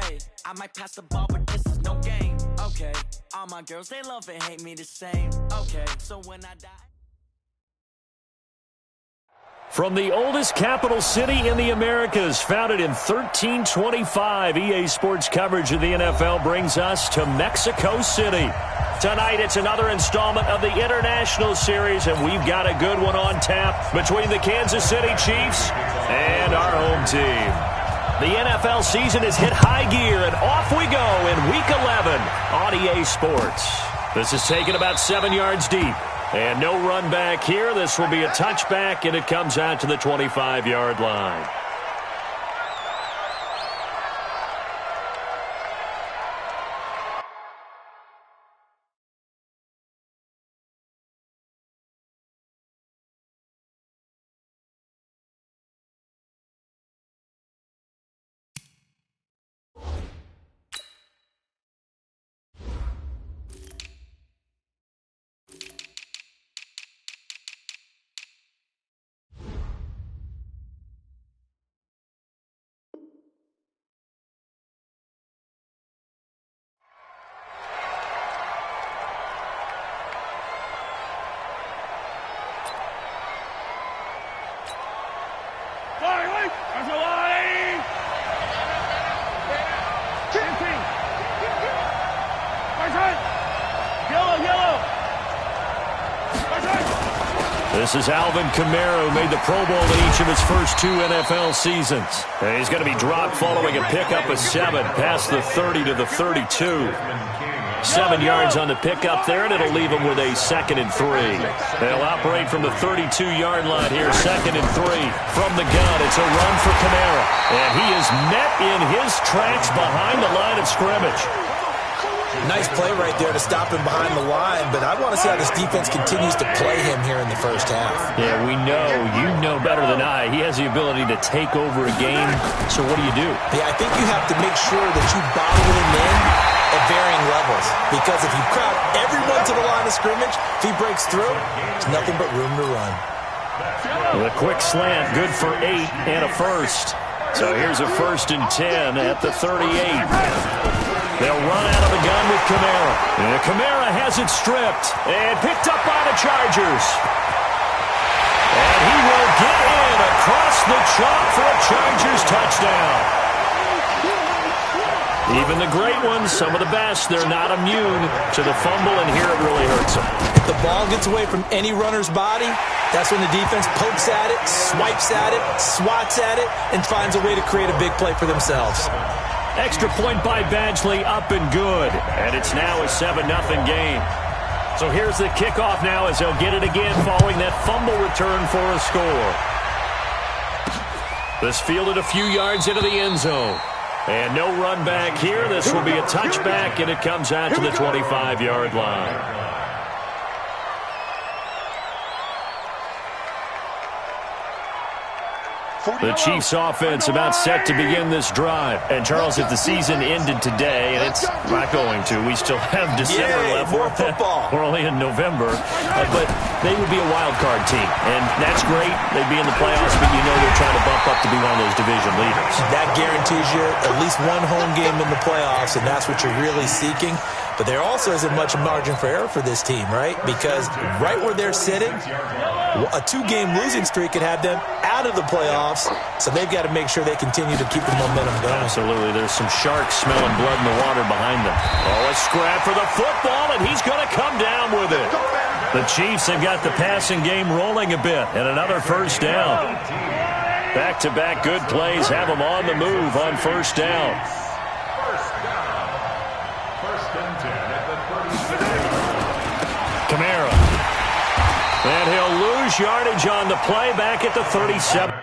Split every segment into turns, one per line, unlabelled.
Hey, I might pass the ball, but this is no game. Okay, all my girls, they love and hate me the same. Okay, so when I die.
From the oldest capital city in the Americas, founded in 1325, EA Sports coverage of the NFL brings us to Mexico City. Tonight, it's another installment of the International Series, and we've got a good one on tap between the Kansas City Chiefs and our home team. The NFL season has hit high gear, and off we go in Week 11 on EA Sports. This is taken about 7 yards deep. And no run back here. This will be a touchback, and it comes out to the 25-yard line. This is Alvin Kamara, who made the Pro Bowl in each of his first 2 NFL seasons. And he's going to be dropped following a pickup of 7 past the 30 to the 32. 7 yards on the pickup there, and it'll leave him with a 2nd and 3. They'll operate from the 32-yard line here, 2nd and 3. From the gun, it's a run for Kamara. And he is met in his tracks behind the line of scrimmage.
Nice play right there to stop him behind the line, but I want to see how this defense continues to play him here in the first half.
Yeah, we know. You know better than I. He has the ability to take over a game, so what do?
Yeah, I think you have to make sure that you bottle him in at varying levels, because if you crowd everyone to the line of scrimmage, if he breaks through, there's nothing but room to run.
The quick slant, good for 8 and a first. So here's a 1st and 10 at the 38. They'll run out of the gun with Kamara. And Kamara has it stripped and picked up by the Chargers. And he will get in across the chalk for a Chargers touchdown. Even the great ones, some of the best, they're not immune to the fumble, and here it really hurts them.
If the ball gets away from any runner's body, that's when the defense pokes at it, swipes at it, swats at it, and finds a way to create a big play for themselves.
Extra point by Badgley, up and good. And it's now a 7-0 game. So here's the kickoff now as they'll get it again following that fumble return for a score. This fielded a few yards into the end zone. And no run back here. This will be a touchback, and it comes out to the 25-yard line. The Chiefs offense about set to begin this drive. And, Charles, if the season ended today, and it's not going to, we still have December left.
More football.
We're only in November. But they would be a wild card team. And that's great. They'd be in the playoffs, but you know they're trying to bump up to be one of those division leaders.
That guarantees you at least one home game in the playoffs, and that's what you're really seeking. But there also isn't much margin for error for this team, right? Because right where they're sitting, a 2-game losing streak could have them out of the playoffs, so they've got to make sure they continue to keep the momentum going.
Absolutely. There's some sharks smelling blood in the water behind them. Oh, a scrap for the football, and he's going to come down with it. The Chiefs have got the passing game rolling a bit, and another first down. Back-to-back good plays have them on the move on first down. Kamara. And he'll lose yardage on the play back at the 37.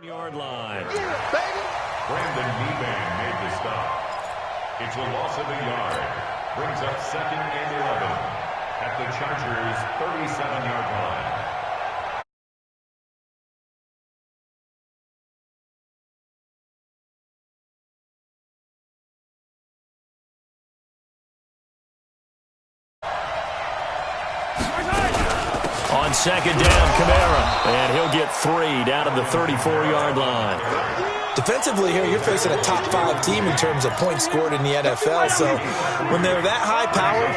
Yard line.
Brandon Meeban made the stop. It's a loss of a yard. Brings up 2nd and 11 at the Chargers' 37-yard line.
On 2nd down, Kamara, and he'll get 3 down at the 34-yard line.
Defensively here, you're facing a top 5 team in terms of points scored in the NFL. So when they're that high powered,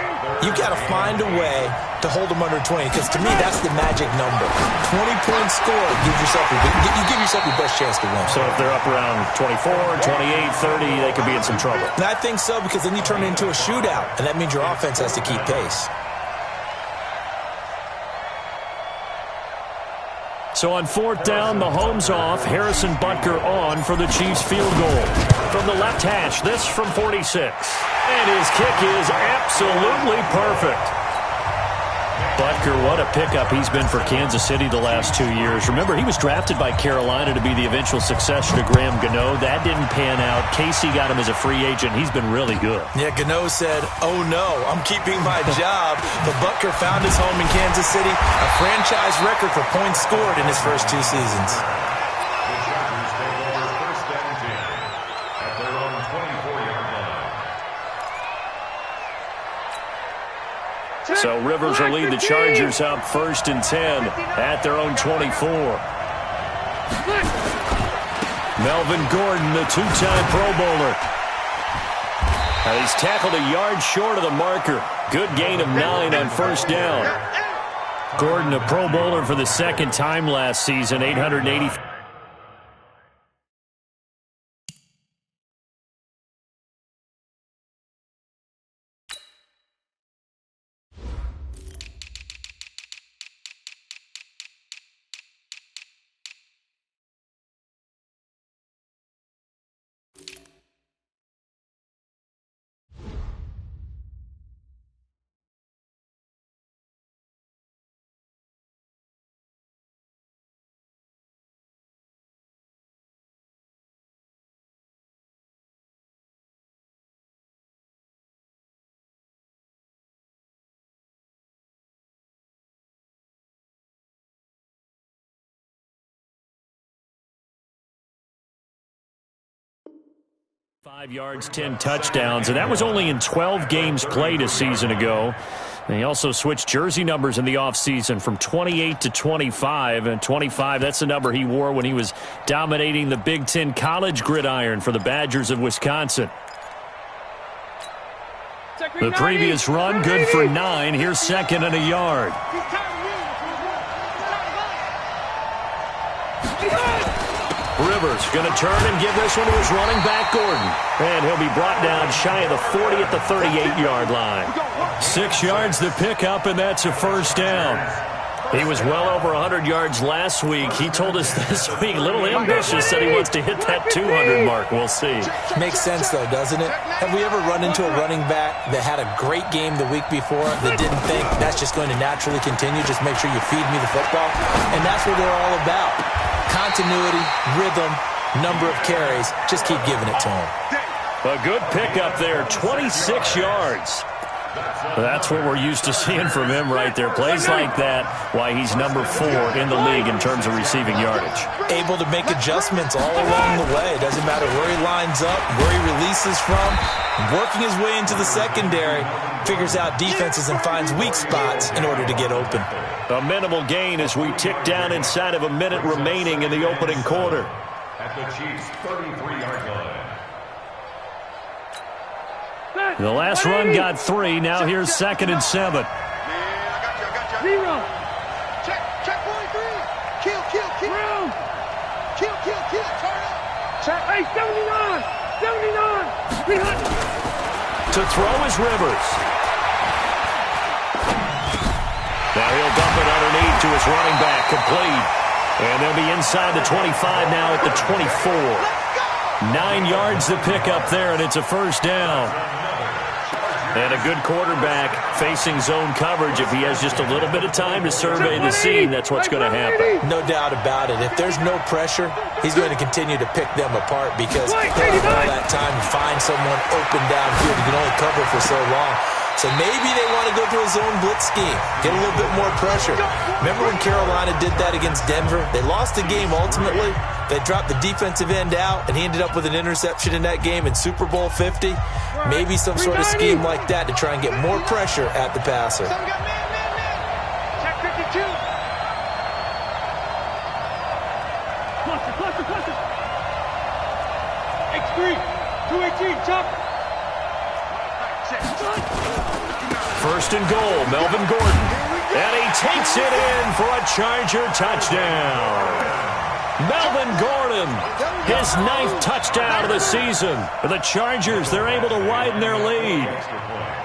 you got to find a way to hold them under 20. Because to me, that's the magic number. 20 points scored, you give yourself your best chance to win.
So if they're up around 24, 28, 30, they could be in some trouble.
And I think so, because then you turn it into a shootout, and that means your offense has to keep pace.
So on 4th down, Mahomes off, Harrison Butker on for the Chiefs field goal. From the left hash, this from 46. And his kick is absolutely perfect. Butker, what a pickup he's been for Kansas City the last 2 years. Remember, he was drafted by Carolina to be the eventual successor to Graham Gano. That didn't pan out. Casey got him as a free agent. He's been really good.
Yeah, Gano said, oh no, I'm keeping my job. But Butker found his home in Kansas City, a franchise record for points scored in his first 2 seasons.
The Chargers take over 1st and 10 at their own 24-yard line.
So Rivers will lead the Chargers up 1st and 10 at their own 24. Melvin Gordon, the 2-time Pro Bowler. He's tackled a yard short of the marker. Good gain of 9 on 1st down. Gordon, a Pro Bowler for the 2nd time last season, 880. Five yards, 10 touchdowns, and that was only in 12 games played a season ago. And he also switched jersey numbers in the offseason from 28 to 25, and 25, that's the number he wore when he was dominating the Big Ten college gridiron for the Badgers of Wisconsin. The previous run, good for 9. Here's 2nd and a yard. Rivers going to turn and give this one to his running back, Gordon. And he'll be brought down shy of the 40 at the 38-yard line. 6 yards to pick up, and that's a 1st down. He was well over 100 yards last week. He told us this week, a little ambitious, said he wants to hit that 200 mark. We'll see.
Makes sense, though, doesn't it? Have we ever run into a running back that had a great game the week before that didn't think that's just going to naturally continue? Just make sure you feed me the football. And that's what they're all about. Continuity, rhythm, number of carries. Just keep giving it to him.
A good pickup there, 26 yards. That's what we're used to seeing from him right there. Plays like that, why he's number 4 in the league in terms of receiving yardage. Able to make adjustments all along the way. Doesn't matter where he lines up, where he releases from. Working his way into the secondary, figures out defenses and finds weak spots in order to get open. A minimal gain as we tick down inside of a minute remaining in the opening quarter.
At the Chiefs' 33-yard line.
The last run got 3. Now here's 2nd and 7.
I got you. Zero. Check, boy, 3. Kill. Kill. Turn up. Check. Hey, 79. 300.
To throw is Rivers. Now he'll dump it underneath to his running back, complete. And they'll be inside the 25 now at the 24. 9 yards to pick up there, and it's a 1st down. And a good quarterback facing zone coverage. If he has just a little bit of time to survey the scene, that's what's going to happen.
No doubt about it. If there's no pressure, he's going to continue to pick them apart because he'll have all that time to find someone open downfield. He can only cover for so long. So maybe they want to go to a zone blitz scheme, get a little bit more pressure. Remember when Carolina did that against Denver? They lost the game ultimately. They dropped the defensive end out, and he ended up with an interception in that game in Super Bowl 50. Maybe some sort of scheme like that to try and get more pressure at the passer.
Check 52. Cluster. X3. 218. Chop.
First and goal, Melvin Gordon. And he takes it in for a Charger touchdown. Melvin Gordon, his 9th touchdown of the season. For the Chargers, they're able to widen their lead.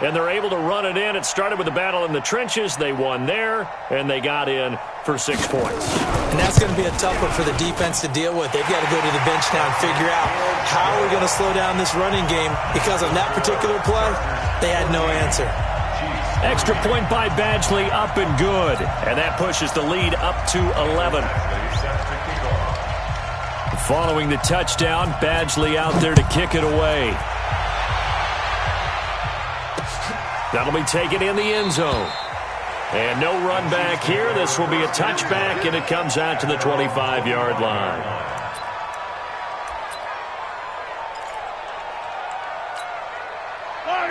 And they're able to run it in. It started with a battle in the trenches. They won there, and they got in for 6 points.
And that's going to be a tough one for the defense to deal with. They've got to go to the bench now and figure out how are we going to slow down this running game, because on that particular play, they had no answer.
Extra point by Badgley, up and good. And that pushes the lead up to 11. Following the touchdown, Badgley out there to kick it away. That'll be taken in the end zone. And no run back here. This will be a touchback, and it comes out to the 25-yard line.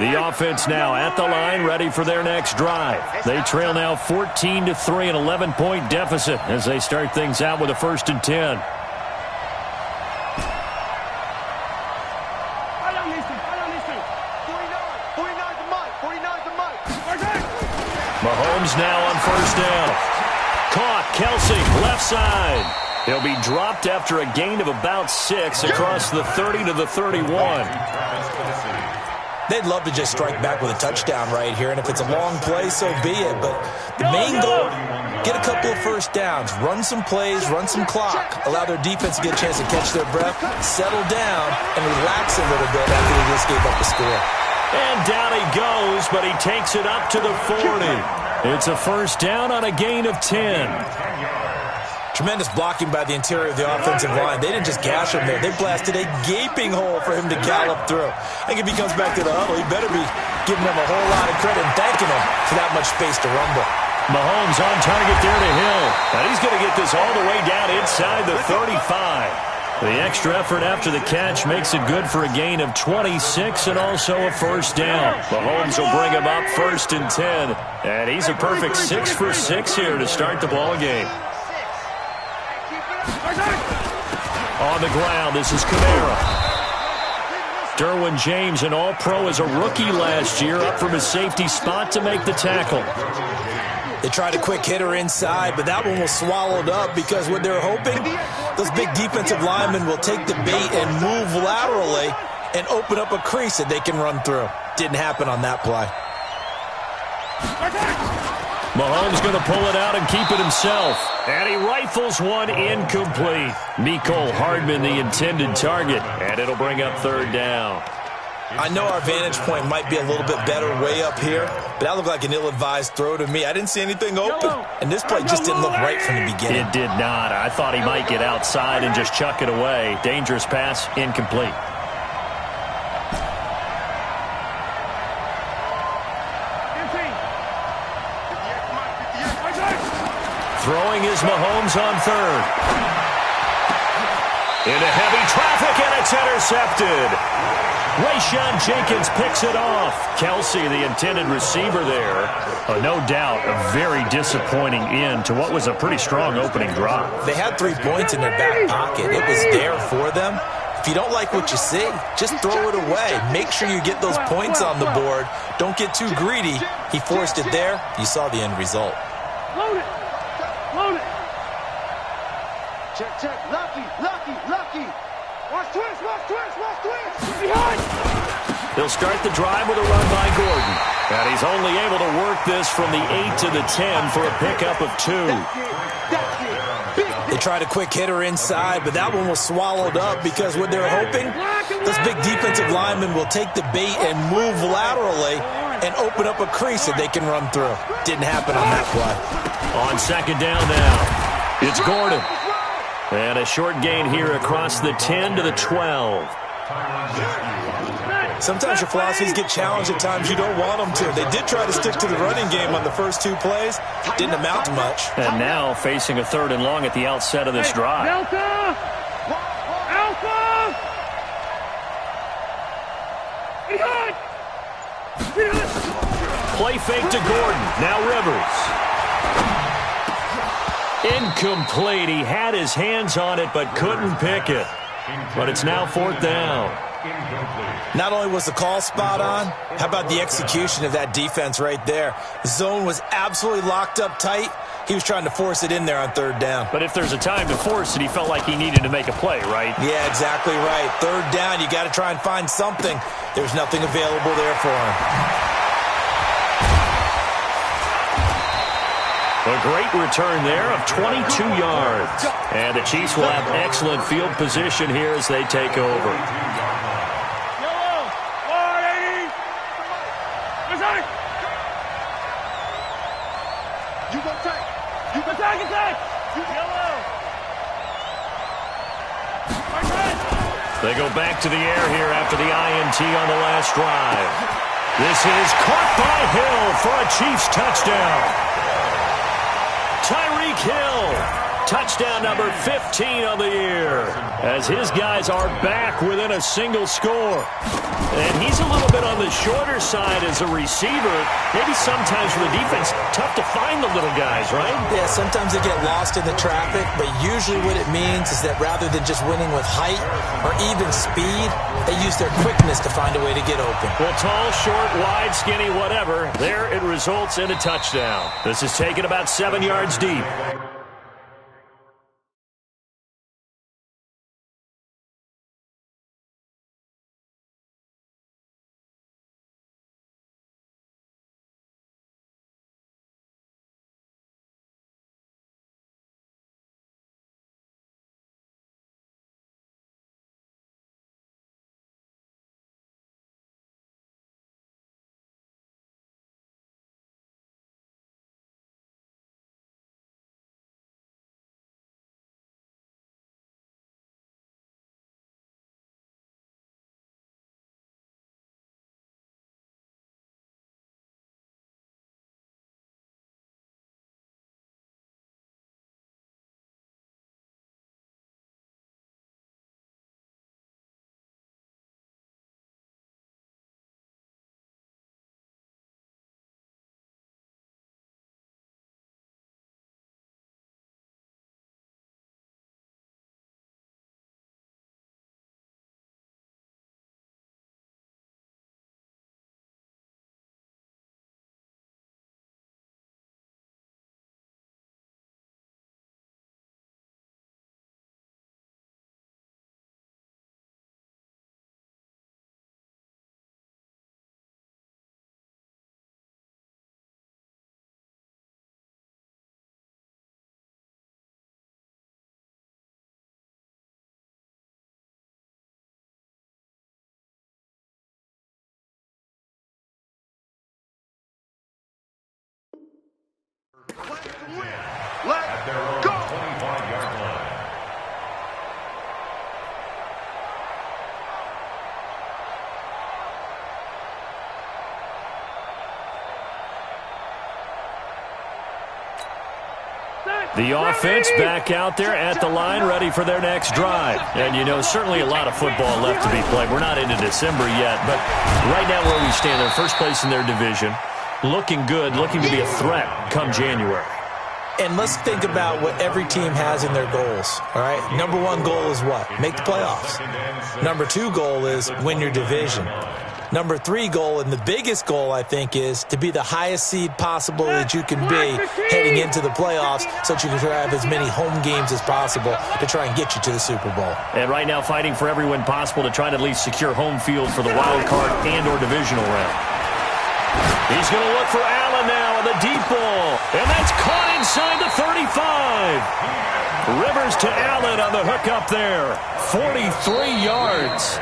The offense now at the line, ready for their next drive. They trail now 14-3, an 11-point deficit as they start things out with a 1st and 10. Mahomes now on 1st down. Caught, Kelsey, left side. He'll be dropped after a gain of about 6 across the 30 to the 31.
They'd love to just strike back with a touchdown right here, and if it's a long play, so be it. But the main goal, get a couple of 1st downs, run some plays, run some clock, allow their defense to get a chance to catch their breath, settle down, and relax a little bit after they just gave up the score.
And down he goes, but he takes it up to the 40. It's a 1st down on a gain of 10.
Tremendous blocking by the interior of the offensive line. They didn't just gash him there. They blasted a gaping hole for him to gallop through. I think if he comes back to the huddle, he better be giving them a whole lot of credit and thanking him for that much space to rumble.
Mahomes on target there to Hill. And he's going to get this all the way down inside the 35. The extra effort after the catch makes it good for a gain of 26 and also a 1st down. Mahomes will bring him up 1st and 10. And he's a perfect 6 for 6 here to start the ball game. On the ground, this is Kamara. Derwin James, an all-pro as a rookie last year, up from his safety spot to make the tackle.
They tried a quick hitter inside, but that one was swallowed up because what they're hoping, those big defensive linemen will take the bait and move laterally and open up a crease that they can run through. Didn't happen on that play.
Mahomes going to pull it out and keep it himself. And he rifles one incomplete. Mecole Hardman the intended target, and it'll bring up 3rd down.
I know our vantage point might be a little bit better way up here, but that looked like an ill-advised throw to me. I didn't see anything open, and this play just didn't look right from the beginning.
It did not. I thought he might get outside and just chuck it away. Dangerous pass, incomplete. Throwing is Mahomes on 3rd. Into heavy traffic, and it's intercepted. Rayshawn Jenkins picks it off. Kelsey, the intended receiver there. No doubt, a very disappointing end to what was a pretty strong opening drop.
They had 3 points in their back pocket. It was there for them. If you don't like what you see, just throw it away. Make sure you get those points on the board. Don't get too greedy. He forced it there. You saw the end result.
Load it. Check. Lucky. Watch twist. Behind.
He'll start the drive with a run by Gordon. And he's only able to work this from the 8 to the 10 for a pickup of 2.
They tried a quick hitter inside, but that one was swallowed up because what they're hoping, those big defensive linemen will take the bait and move laterally and open up a crease that they can run through. Didn't happen on that play.
On second down now, it's Gordon. And a short gain here across the 10 to the 12.
Sometimes your philosophies get challenged at times you don't want them to. They did try to stick to the running game on the first 2 plays. Didn't amount to much.
And now facing a 3rd and long at the outset of this drive.
Delta! Alpha!
Play fake to Gordon. Now Rivers. Incomplete. He had his hands on it but couldn't pick it. But it's now 4th down.
Not only was the call spot on, how about the execution of that defense right there? The zone was absolutely locked up tight. He was trying to force it in there on 3rd down.
But if there's a time to force it, he felt like he needed to make a play, right?
Yeah, exactly right. 3rd down, you got to try and find something. There's nothing available there for him.
A great return there of 22 yards. And the Chiefs will have excellent field position here as they take over. They go back to the air here after the INT on the last drive. This is caught by Hill for a Chiefs touchdown. Tyreek Hill, touchdown number 15 on the year, as his guys are back within a single score. And he's a little bit on the shorter side as a receiver. Maybe sometimes for the defense, tough to find the little guys, right?
Yeah, sometimes they get lost in the traffic, but usually what it means is that rather than just winning with height or even speed, they use their quickness to find a way to get open.
Well, tall, short, wide, skinny, whatever, there it results in a touchdown. This is taken about 7 yards deep.
At their own 25-yard line.
The offense back out there at the line, ready for their next drive. And, you know, certainly a lot of football left to be played. We're not into December yet, but right now where we stand, they're first place in their division, looking good, looking to be a threat come January.
And let's think about what every team has in their goals, all right? Number 1 goal is what? Make the playoffs. Number 2 goal is win your division. Number 3 goal, and the biggest goal, I think, is to be the highest seed possible that you can be heading into the playoffs so that you can have as many home games as possible to try and get you to the Super Bowl.
And right now fighting for every win possible to try to at least secure home field for the wild card and or divisional round. He's going to look for Allen now on the deep ball. And that's caught inside the 35. Rivers to Allen on the hook up there. 43 yards.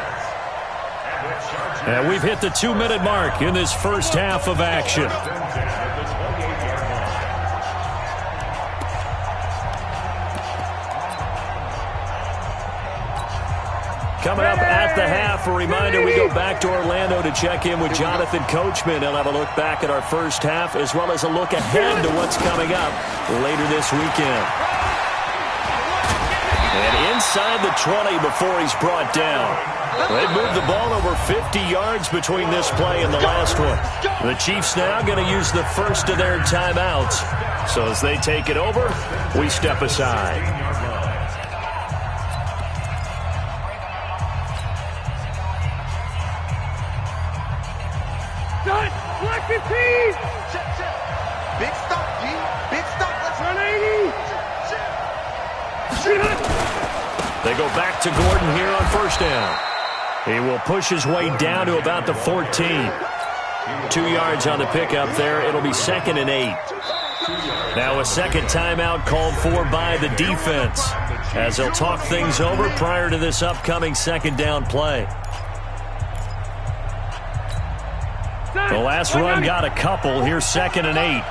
And the Chargers
And we've hit the 2-minute mark in this first half of action. Coming up at the half, a reminder, we go back to Orlando to check in with Jonathan Coachman. He'll have a look back at our first half as well as a look ahead to what's coming up later this weekend. And inside the 20 before he's brought down. They moved the ball over 50 yards between this play and the last one. The Chiefs now going to use the first of their timeouts. So as they take it over, we step aside.
Black 15! Big stop, G. Big stop. Let's run 80.
They go back to Gordon here on first down. He will push his way down to about the 14. 2 yards on the pickup there. It'll be 2nd and 8. Now a second timeout called for by the defense as they'll talk things over prior to this upcoming second down play. The last run got a couple. Here's 2nd and 8.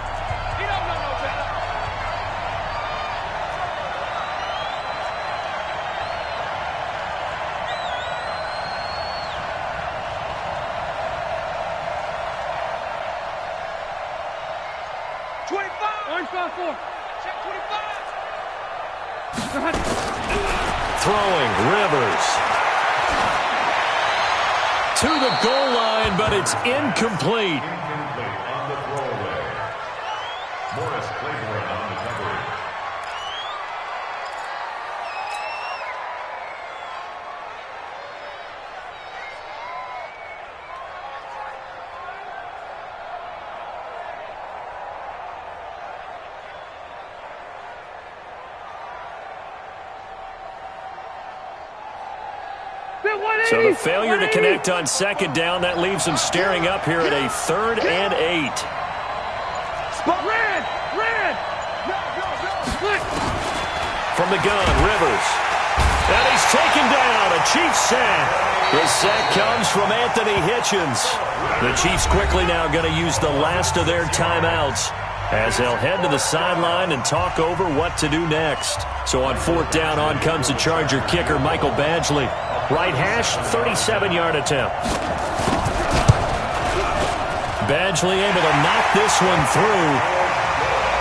Throwing, Rivers. To the goal line, but it's incomplete.
Incomplete on the throwaway. Morris Claiborne on the coverage.
So the failure to connect on second down, that leaves them staring up here at a 3rd and 8.
Spot red!
From the gun, Rivers. And he's taken down. A Chiefs sack. The sack comes from Anthony Hitchens. The Chiefs quickly now going to use the last of their timeouts as they'll head to the sideline and talk over what to do next. So on 4th down, on comes the Charger kicker, Michael Badgley. Right hash, 37-yard attempt. Badgley able to knock this one through.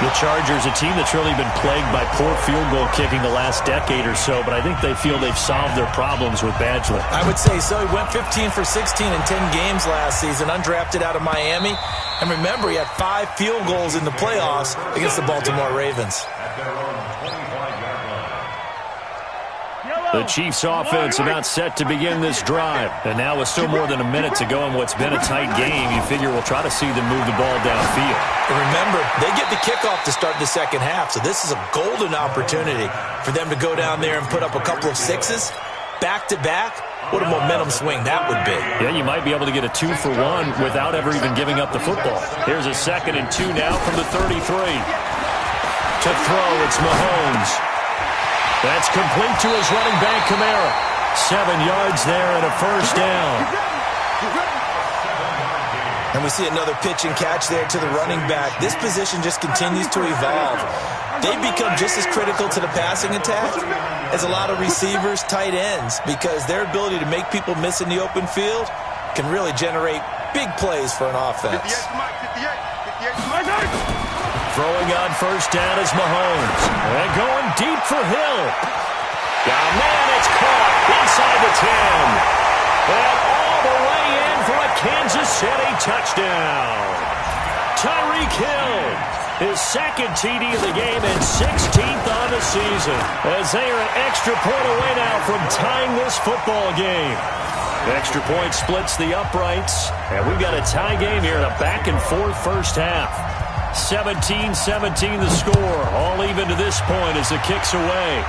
The Chargers, a team that's really been plagued by poor field goal kicking the last decade or so, but I think they feel they've solved their problems with Badgley.
I would say so. He went 15 for 16 in 10 games last season, undrafted out of Miami. And remember, he had 5 field goals in the playoffs against the Baltimore Ravens.
At their own 25-yard line.
The Chiefs offense about set to begin this drive. And now with still more than a minute to go in what's been a tight game, you figure we'll try to see them move the ball downfield.
And remember, they get the kickoff to start the second half, so this is a golden opportunity for them to go down there and put up a couple of sixes back-to-back. What a momentum swing that would be.
Yeah, you might be able to get a 2-for-1 without ever even giving up the football. Here's a 2nd and 2 now from the 33. To throw, it's Mahomes. That's complete to his running back, Kamara. 7 yards there and a first down.
And we see another pitch and catch there to the running back. This position just continues to evolve. They've become just as critical to the passing attack as a lot of receivers, tight ends, because their ability to make people miss in the open field can really generate big plays for an offense.
58.
Throwing on first down is Mahomes. And going deep for Hill. Down man, it's caught inside the 10. And all the way in for a Kansas City touchdown. Tyreek Hill, his 2nd TD of the game and 16th on the season. As they are an extra point away now from tying this football game. The extra point splits the uprights. And we've got a tie game here in a back-and-forth first half. 17-17 the score. All even to this point as the kick's away.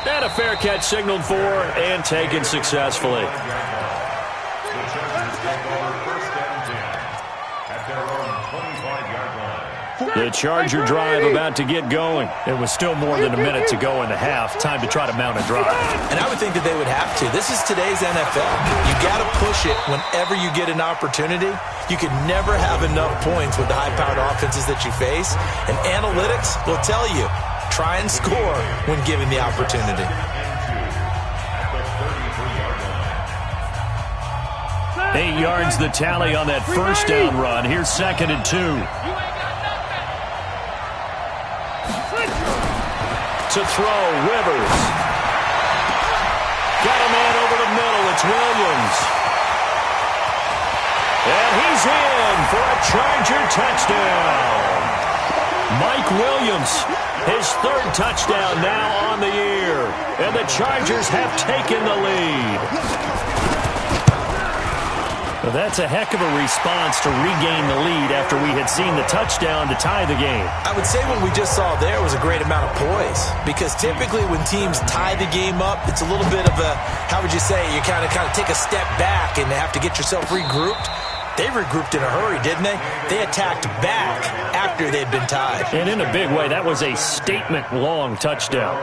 And a fair catch signaled for and taken successfully.
The Chargers take over 1st and 10 at their own 25-yard line.
The Charger drive about to get going. It was still more than a minute to go in the half. Time to try to mount a drive.
And I would think that they would have to. This is today's NFL. You got to push it whenever you get an opportunity. You can never have enough points with the high-powered offenses that you face. And analytics will tell you, try and score when given the opportunity.
8 yards the tally on that first down run. Here's 2nd and 2. To throw, Rivers. Got a man over the middle. It's Williams. And he's in for a Charger touchdown. Mike Williams, his 3rd touchdown now on the year. And the Chargers have taken the lead. Well, that's a heck of a response to regain the lead after we had seen the touchdown to tie the game.
I would say what we just saw there was a great amount of poise, because typically when teams tie the game up, it's a little bit of a, how would you say, you kind of take a step back and have to get yourself regrouped. They regrouped in a hurry, didn't they? They attacked back after they'd been tied.
And in a big way, that was a statement-long touchdown.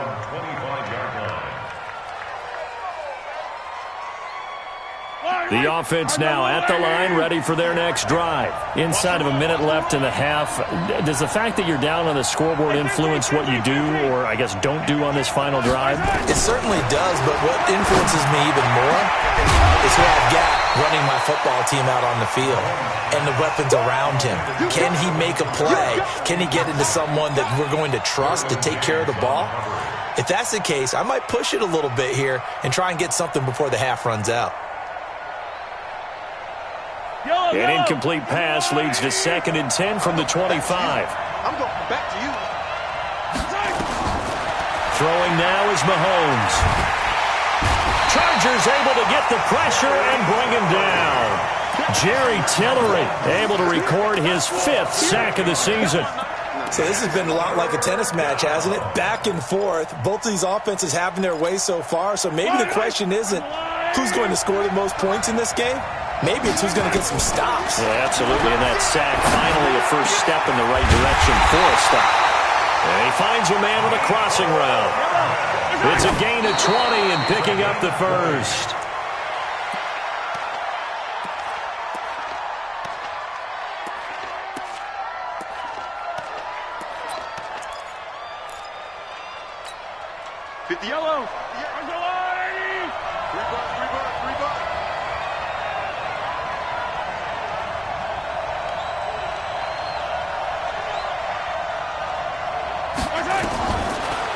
The offense now at the line, ready for their next drive. Inside of a minute left in the half, does the fact that you're down on the scoreboard influence what you do, or I guess don't do on this final drive?
It certainly does, but what influences me even more is who I've got running my football team out on the field and the weapons around him. Can he make a play? Can he get into someone that we're going to trust to take care of the ball? If that's the case, I might push it a little bit here and try and get something before the half runs out.
An incomplete pass leads to 2nd and 10 from the 25.
I'm going back to you.
Throwing now is Mahomes. Chargers able to get the pressure and bring him down. Jerry Tillery able to record his 5th sack of the season.
So this has been a lot like a tennis match, hasn't it? Back and forth. Both of these offenses having their way so far. So maybe the question isn't who's going to score the most points in this game. Maybe it's who's going to get some stops.
Yeah, absolutely. And that sack, finally a first step in the right direction for a stop. And he finds a man with a crossing route. It's a gain of 20 and picking up the first.
Hit the yellow. Three bucks.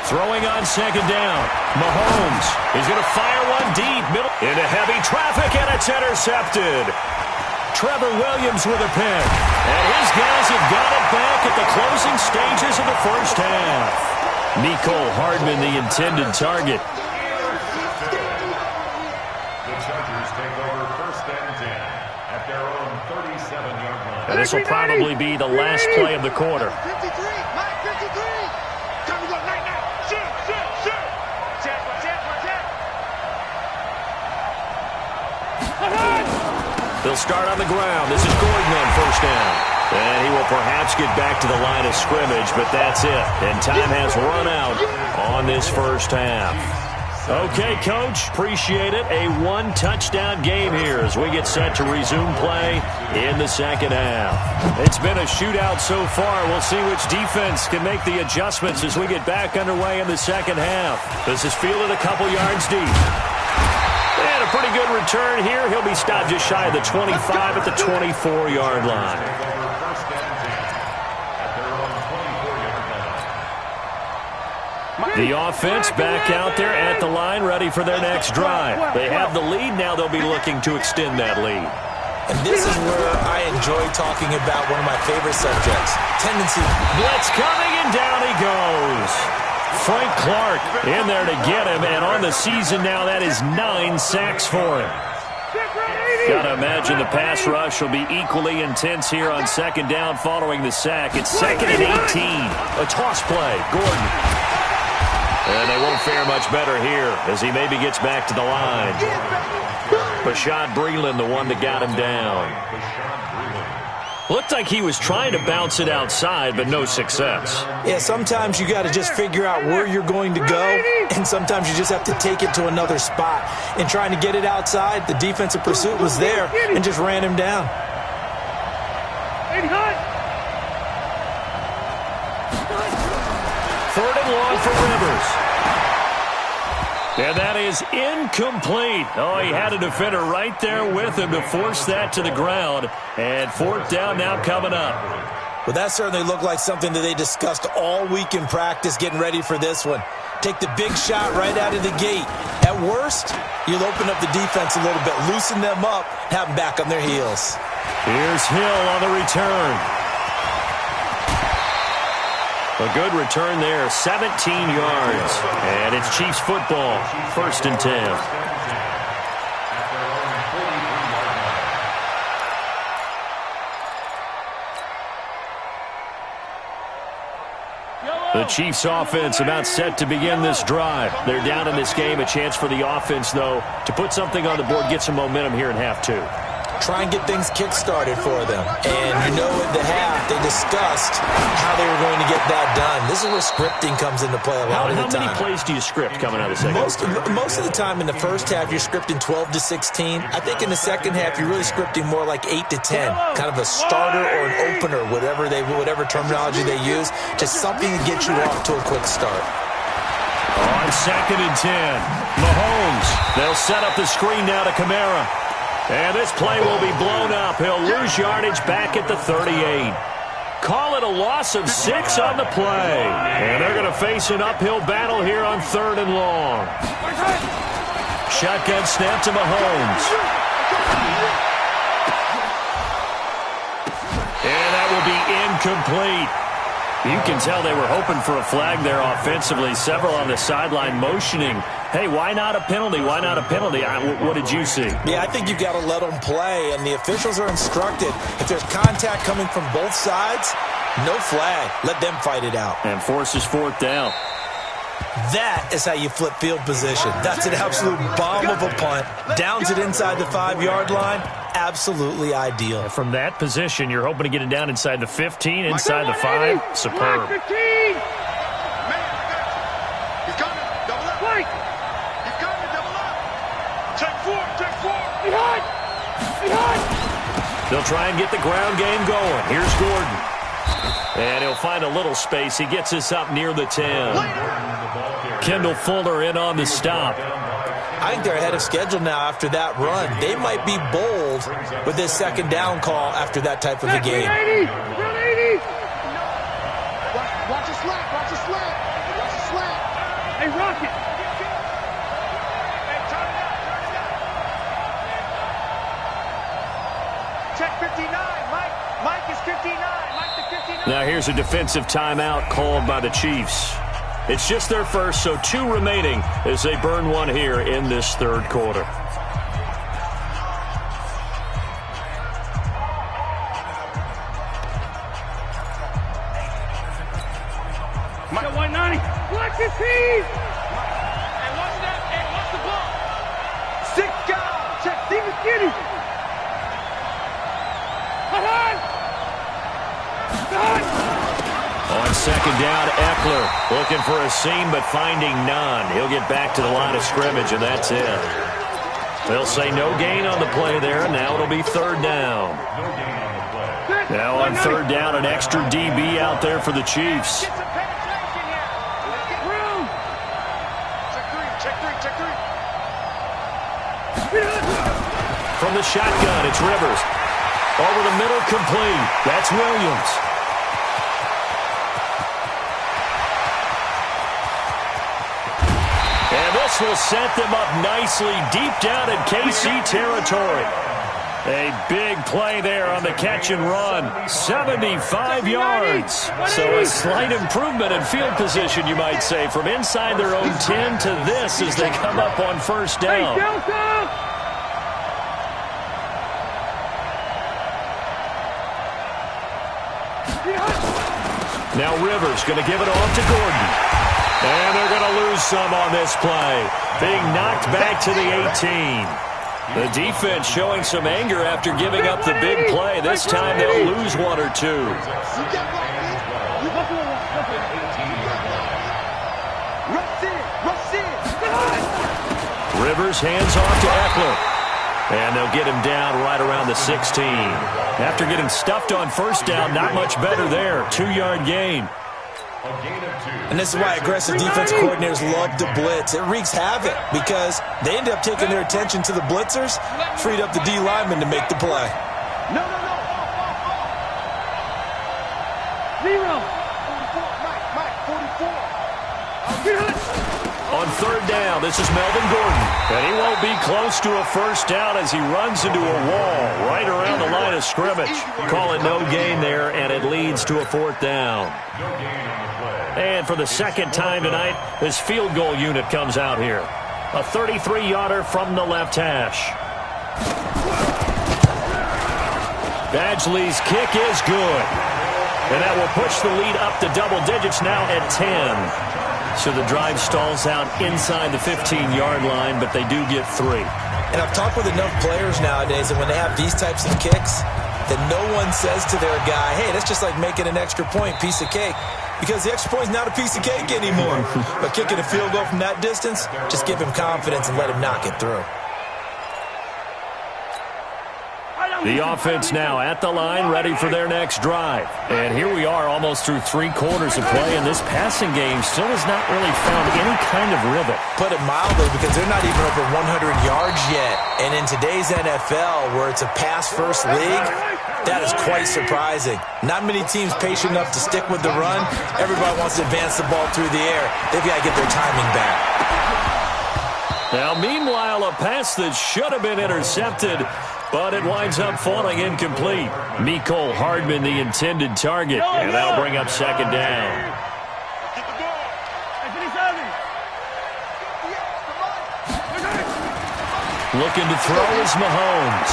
Throwing on 2nd down. Mahomes is going to fire one deep. Middle into heavy traffic, and it's intercepted. Trevor Williams with a pick. And his guys have got it back at the closing stages of the first half. Nicole Hardman, the intended target.
The Chargers take over 1st and 10 at their own 37-yard line.
And this will probably be the last play of the quarter.
53, Mike, 53. Time to go, night. Shoot. Check.
They'll start on the ground. This is Gordon on 1st down. And he will perhaps get back to the line of scrimmage, but that's it. And time has run out on this first half. Okay, Coach, appreciate it. A 1-touchdown game here as we get set to resume play in the 2nd half. It's been a shootout so far. We'll see which defense can make the adjustments as we get back underway in the 2nd half. This is fielded a couple yards deep. And a pretty good return here. He'll be stopped just shy of the 25 at the 24-yard line. The offense back out there at the line, ready for their next drive. They have the lead. Now they'll be looking to extend that lead.
And this is where I enjoy talking about one of my favorite subjects, tendency.
Blitz coming, and down he goes. Frank Clark in there to get him, and on the season now, that is 9 sacks for him. Got to imagine the pass rush will be equally intense here on 2nd down following the sack. It's 2nd and 18. A toss play. Gordon. And they won't fare much better here as he maybe gets back to the line. Bashad Breeland, the one that got him down. Looked like he was trying to bounce it outside, but no success.
Yeah, sometimes you got to just figure out where you're going to go, and sometimes you just have to take it to another spot. In trying to get it outside, the defensive pursuit was there and just ran him down.
Third and long for Rivers. And that is incomplete. Oh, he had a defender right there with him to force that to the ground. And fourth down now coming up.
Well, that certainly looked like something that they discussed all week in practice getting ready for this one. Take the big shot right out of the gate. At worst, you'll open up the defense a little bit, loosen them up, have them back on their heels.
Here's Hill on the return. A good return there, 17 yards. And it's Chiefs football, 1st and 10. The Chiefs offense about set to begin this drive. They're down in this game. A chance for the offense, though, to put something on the board, get some momentum here in half 2.
Try and get things kick-started for them. And you know at the half, they discussed how they were going to get that done. This is where scripting comes into play a lot of the time.
How many plays do you script coming out of the second?
Most of the time in the first half, you're scripting 12 to 16. I think in the second half, you're really scripting more like 8 to 10. Kind of a starter or an opener, whatever terminology they use. Just something to get you off to a quick start.
On 2nd and 10, Mahomes. They'll set up the screen now to Kamara. And this play will be blown up. He'll lose yardage back at the 38. Call it a loss of 6 on the play. And they're going to face an uphill battle here on 3rd and long. Shotgun snap to Mahomes. And that will be incomplete. You can tell they were hoping for a flag there offensively. Several on the sideline motioning, hey, why not a penalty? Why not a penalty? What did you see?
Yeah, I think you've got to let them play, and the officials are instructed. If there's contact coming from both sides, no flag. Let them fight it out.
And forces 4th down.
That is how you flip field position. That's an absolute bomb of a punt. Downs it inside the 5-yard line. Absolutely ideal.
And from that position, you're hoping to get it down inside the 15, inside the 5. Superb.
He's coming. Double up. He's coming. Double up. Check 4. Behind.
They'll try and get the ground game going. Here's Gordon. And he'll find a little space. He gets us up near the 10. Kendall Fuller in on the stop.
I think they're ahead of schedule now after that run. They might be bold with this 2nd down call after that type of a game.
Watch a slap.
Hey, Rocket.
Hey, turn it up. Check 59. Mike is 59. Mike the 59.
Now here's a defensive timeout called by the Chiefs. It's just their first, so 2 remaining as they burn one here in this 3rd quarter.
Mike 190. Watch his team.
And watch that. And watch the ball. 6 guys. Check
Steven Skinny.
On 2nd down, Eckler looking for a seam but finding none. He'll get back to the line of scrimmage, and that's it. They'll say no gain on the play there, and now it'll be 3rd down. Now on 3rd down, an extra DB out there for the Chiefs.
Get some penetration here. Check three.
From the shotgun, it's Rivers. Over the middle, complete. That's Williams. And this will set them up nicely deep down in KC territory. A big play there on the catch and run. 75 yards. So a slight improvement in field position, you might say, from inside their own 10 to this as they come up on 1st down. Now Rivers going to give it off to Gordon. And they're going to lose some on this play. Being knocked back to the 18. The defense showing some anger after giving up the big play. This time they'll lose one or two. Rivers hands off to Eckler. And they'll get him down right around the 16. After getting stuffed on first down, not much better there. 2-yard gain.
And this is why aggressive defensive coordinators love to blitz. It wreaks havoc because they end up taking their attention to the blitzers, freed up the D lineman to make the play.
No. 0. Mike, 44.
On third down, this is Melvin Gordon. And he won't be close to a first down as he runs into a wall right around the line of scrimmage. Call it no gain there, and it leads to a fourth down. And for the second time tonight, this field goal unit comes out here. A 33-yarder from the left hash. Badgley's kick is good. And that will push the lead up to double digits now at 10. So the drive stalls out inside the 15-yard line, but they do get 3.
And I've talked with enough players nowadays, and when they have these types of kicks, that no one says to their guy, hey, that's just like making an extra point, piece of cake. Because the extra point is not a piece of cake anymore. But kicking a field goal from that distance, just give him confidence and let him knock it through.
The offense now at the line, ready for their next drive. And here we are almost through 3 quarters of play, and this passing game still has not really found any kind of rhythm.
Put it mildly, because they're not even over 100 yards yet. And in today's NFL, where it's a pass-first league, that is quite surprising. Not many teams patient enough to stick with the run. Everybody wants to advance the ball through the air. They've got to get their timing back.
Now, meanwhile, a pass that should have been intercepted, but it winds up falling incomplete. Mecole Hardman, the intended target, and that'll bring up second down. Looking to throw is Mahomes.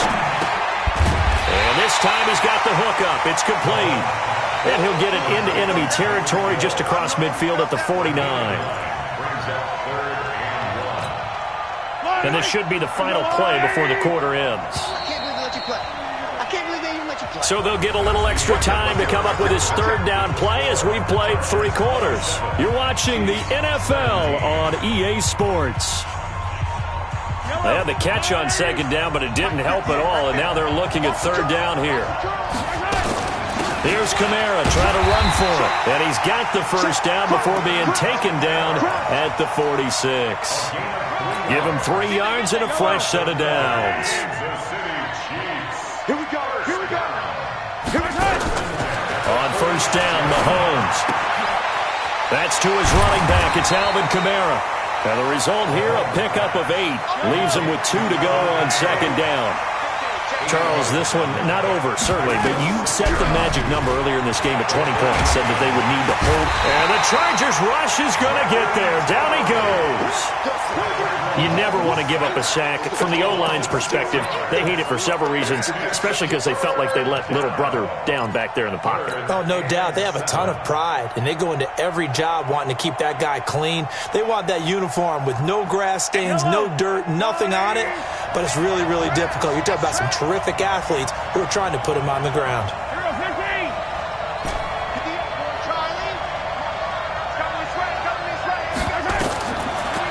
And this time he's got the hook up. It's complete. And he'll get it into enemy territory just across midfield at the 49. And this should be the final play before the quarter ends. So they'll get a little extra time to come up with his third down play as we've played 3 quarters. You're watching the NFL on EA Sports. They had the catch on second down, but it didn't help at all, and now they're looking at third down here. Here's Kamara trying to run for it, and he's got the first down before being taken down at the 46. Give him 3 yards and a fresh set of downs.
Here we go.
On first down, Mahomes. That's to his running back. It's Alvin Kamara. And the result here, a pickup of 8. Leaves him with 2 to go on second down. Charles, this one not over, certainly, but you set the magic number earlier in this game at 20 points, said that they would need to hold. And the Chargers rush is going to get there. Down he goes. You never want to give up a sack. From the O-line's perspective, they hate it for several reasons, especially because they felt like they let little brother down back there in the pocket.
Oh, no doubt. They have a ton of pride, and they go into every job wanting to keep that guy clean. They want that uniform with no grass stains, no dirt, nothing on it. But it's really, really difficult. You're talking about some terrific athletes who are trying to put him on the ground.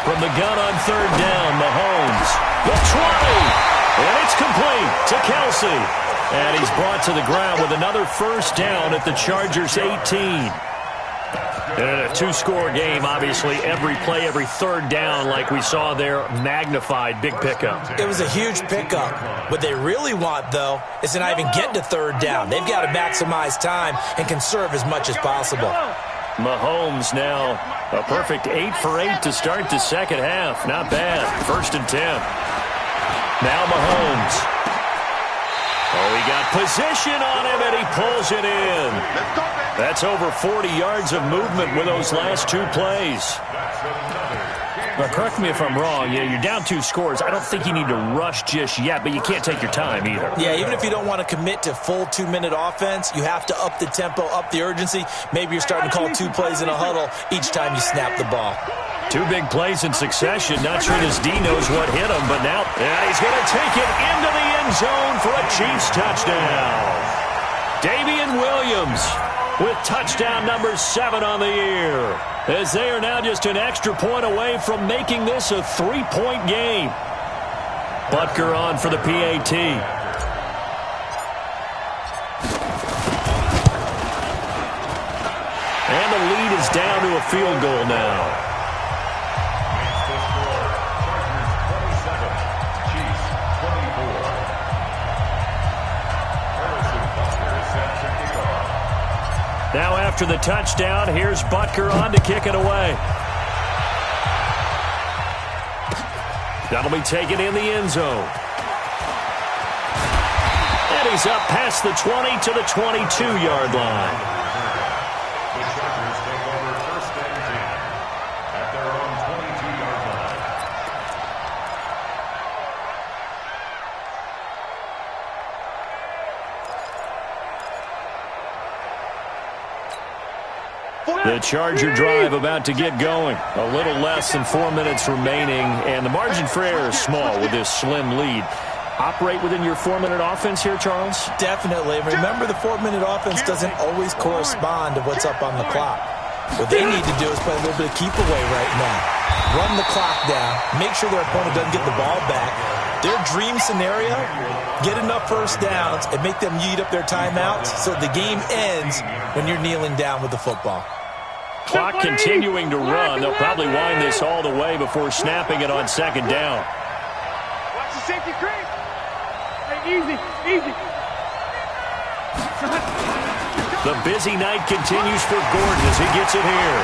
From the gun on third down, Mahomes. The 20. And it's complete to Kelsey. And he's brought to the ground with another first down at the Chargers' 18. And in a 2-score game, obviously, every play, every third down, like we saw there, magnified, big pickup.
It was a huge pickup. What they really want, though, is to not even get to third down. They've got to maximize time and conserve as much as possible.
Mahomes now a perfect 8 for 8 to start the second half. Not bad. 1st and 10. Now Mahomes. Oh, he got position on him, and he pulls it in. That's over 40 yards of movement with those last 2 plays. Now, correct me if I'm wrong. You're down 2 scores. I don't think you need to rush just yet, but you can't take your time either.
Yeah, even if you don't want to commit to full 2-minute offense, you have to up the tempo, up the urgency. Maybe you're starting to call 2 plays in a huddle each time you snap the ball.
Two big plays in succession. Not sure this D knows what hit him, but now he's going to take it into the end zone for a Chiefs touchdown. Damian Williams with touchdown number 7 on the year, as they are now just an extra point away from making this a 3-point game. Butker on for the PAT. And the lead is down to a field goal now. Now after the touchdown, here's Butker on to kick it away. That'll be taken in the end zone. And he's up past the 20 to the 22-yard line.
The Chargers take over first and 10 at their own 22-yard line.
The Charger drive about to get going. A little less than 4 minutes remaining, and the margin for error is small with this slim lead. Operate within your 4-minute offense here, Charles?
Definitely. Remember, the 4-minute offense doesn't always correspond to what's up on the clock. What they need to do is play a little bit of keep away right now. Run the clock down. Make sure their opponent doesn't get the ball back. Their dream scenario, get enough first downs and make them eat up their timeouts so the game ends when you're kneeling down with the football.
Clock continuing to run. They'll probably wind this all the way before snapping it on second down.
Watch the safety creep. Hey, easy.
The busy night continues for Gordon as he gets it here.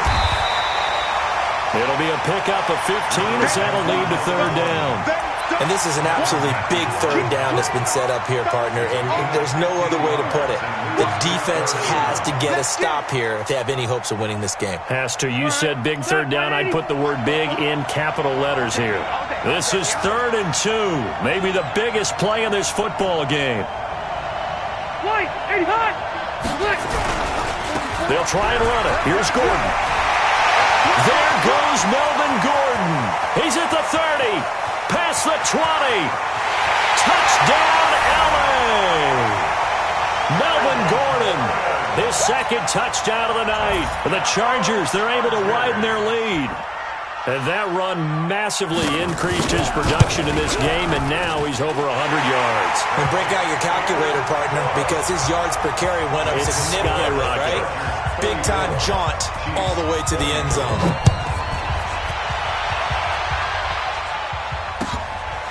It'll be a pickup of 15 as that'll lead to third down.
And this is an absolutely big third down that's been set up here, partner, and there's no other way to put it. The defense has to get a stop here if they have any hopes of winning this game.
Has to. You said big third down. I'd put the word big in capital letters here. This is 3rd and 2. Maybe the biggest play in this football game.
White, 85.
They'll try and run it. Here's Gordon. There goes Melvin Gordon. He's at the 30. Past the 20. Touchdown, LA. Melvin Gordon, his second touchdown of the night. And the Chargers, they're able to widen their lead. And that run massively increased his production in this game, and now he's over 100 yards.
And break out your calculator, partner, because his yards per carry went up significantly, right? Big-time jaunt all the way to the end zone.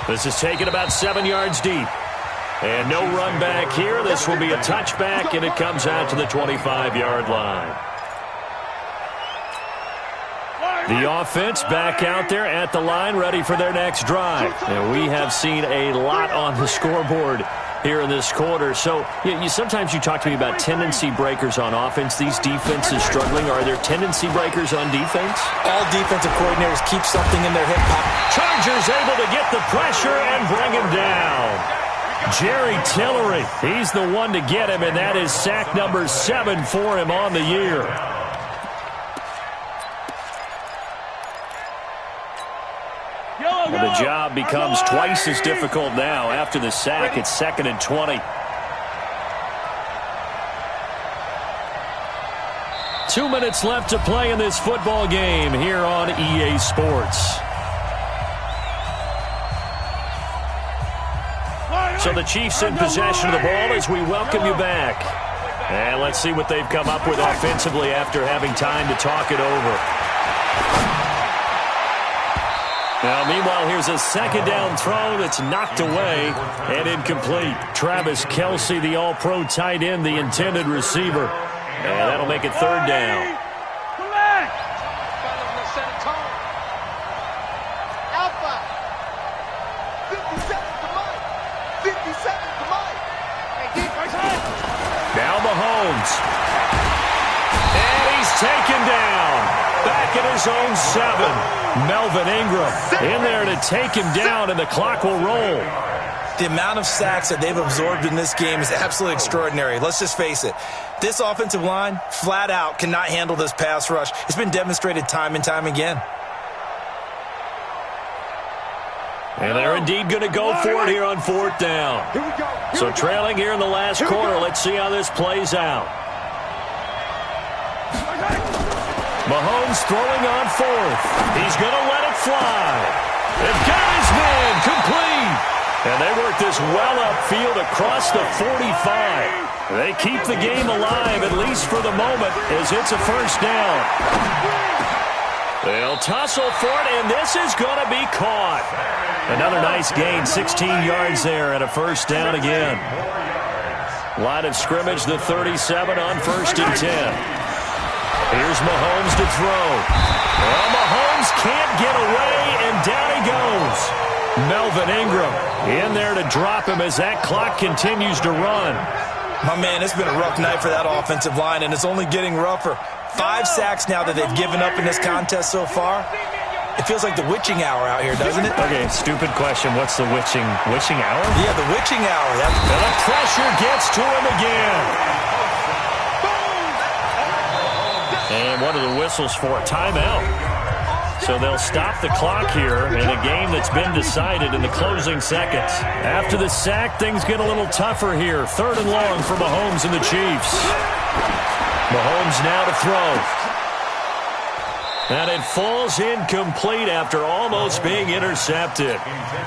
This is taken about 7 yards deep. And no run back here. This will be a touchback, and it comes out to the 25-yard line. The offense back out there at the line, ready for their next drive. And we have seen a lot on the scoreboard here in this quarter. So sometimes you talk to me about tendency breakers on offense. These defenses struggling. Are there tendency breakers on defense?
All defensive coordinators keep something in their hip pocket.
Chargers able to get the pressure and bring him down. Jerry Tillery, he's the one to get him, and that is sack number 7 for him on the year. And the job becomes twice as difficult now. After the sack, it's 2nd and 20. 2 minutes left to play in this football game here on EA Sports. So the Chiefs in possession of the ball as we welcome you back. And let's see what they've come up with offensively after having time to talk it over. Now, meanwhile, here's a second down throw that's knocked away and incomplete. Travis Kelce, the all-pro tight end, the intended receiver. And that'll make it third down. Now Mahomes. And he's taken down. Back at his own 7. Melvin Ingram in there to take him down, and the clock will roll.
The amount of sacks that they've absorbed in this game is absolutely extraordinary. Let's just face it. This offensive line, flat out, cannot handle this pass rush. It's been demonstrated time and time again.
And they're indeed going to go for it here on fourth down. So trailing here in the last quarter. Let's see how this plays out. Mahomes throwing on fourth. He's going to let it fly. They've got his man complete. And they work this well upfield across the 45. They keep the game alive, at least for the moment, as it's a first down. They'll tussle for it, and this is going to be caught. Another nice gain, 16 yards there, and a first down again. Line of scrimmage, the 37 on 1st and 10. Here's Mahomes to throw. Well, Mahomes can't get away, and down he goes. Melvin Ingram in there to drop him as that clock continues to run.
My man, it's been a rough night for that offensive line, and it's only getting rougher. 5 sacks now that they've given up in this contest so far. It feels like the witching hour out here, doesn't it?
Okay, stupid question. What's the witching hour?
Yeah, the witching hour.
And the pressure gets to him again. And what are the whistles for? Timeout. So they'll stop the clock here in a game that's been decided in the closing seconds. After the sack, things get a little tougher here. 3rd and long for Mahomes and the Chiefs. Mahomes now to throw. And it falls incomplete after almost being intercepted.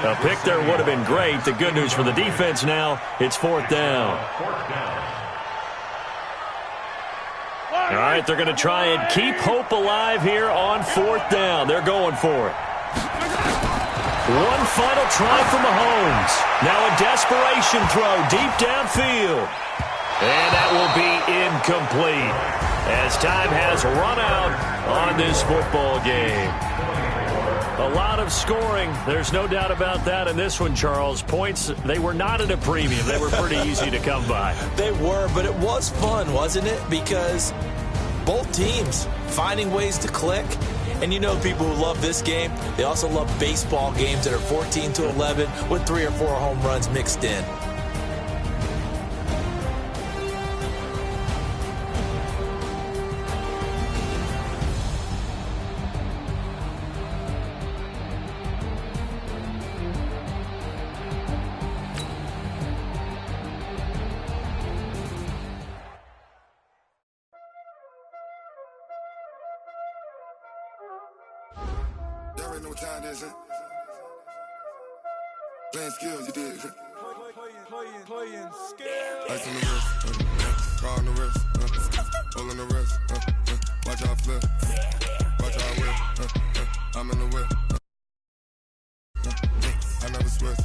A pick there would have been great. The good news for the defense now, it's 4th down. All right, they're going to try and keep hope alive here on 4th down. They're going for it. One final try for Mahomes. Now a desperation throw deep downfield. And that will be incomplete as time has run out on this football game. A lot of scoring. There's no doubt about that in this one, Charles. Points, they were not at a premium. They were pretty easy to come by.
They were, but it was fun, wasn't it? Because both teams finding ways to click. And you know people who love this game, they also love baseball games that are 14-11 with 3 or 4 home runs mixed in.
Y'all already know what time it is, huh? Playing skills, you did. Playing skills. Ice on the wrist, car on the wrist, hole on the wrist, watch out flip, watch out whip, I'm in the whip, I never switch.